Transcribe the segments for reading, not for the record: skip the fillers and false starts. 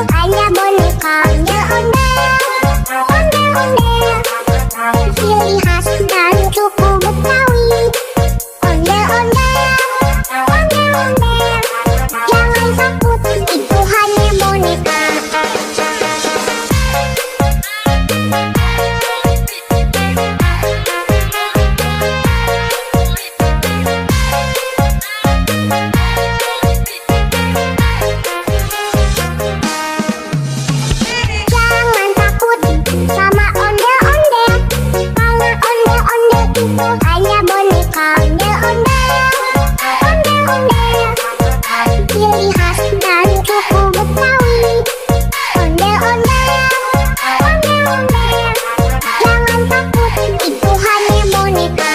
hanya boneka ondel-ondel, ciri khas dan suku Betawi. Ondel-ondel, jangan takut, itu hanya boneka. Jangan takut sama ondel-ondel, karena ondel-ondel itu hanya boneka ondel-ondel, ciri khas dan suku Betawi. Ondel-ondel, jangan takut, itu hanya boneka.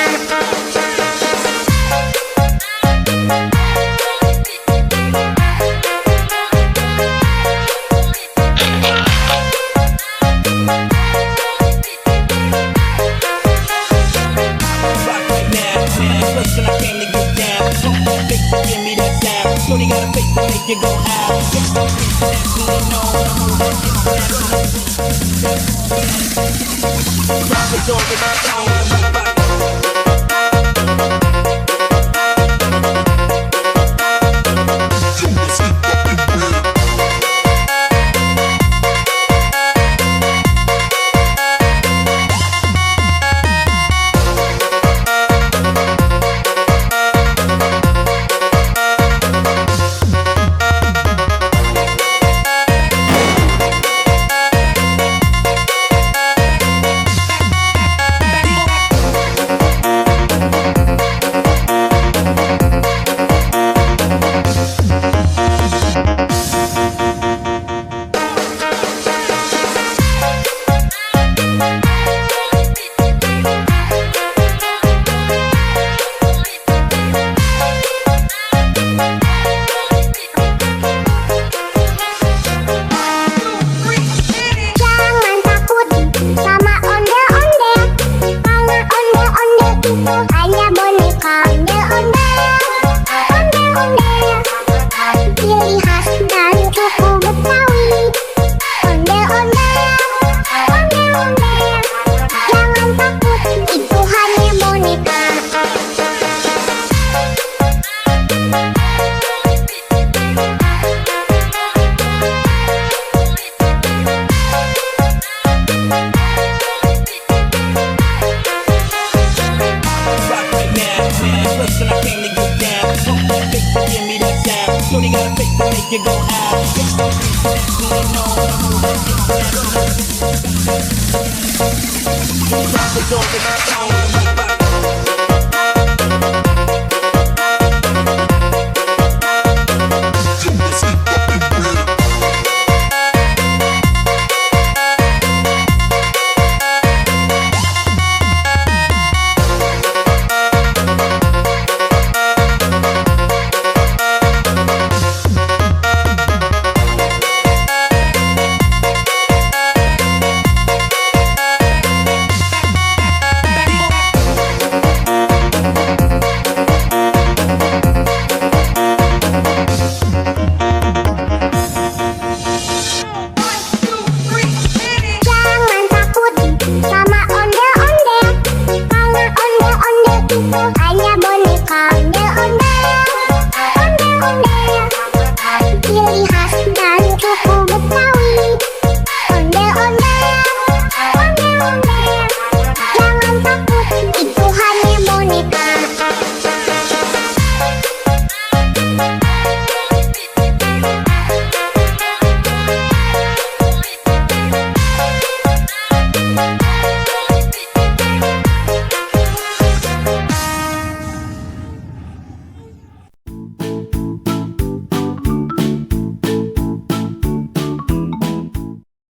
Shorty got a face to make you go out. Internationally known, I'm moving internationally. Drop it over the tone.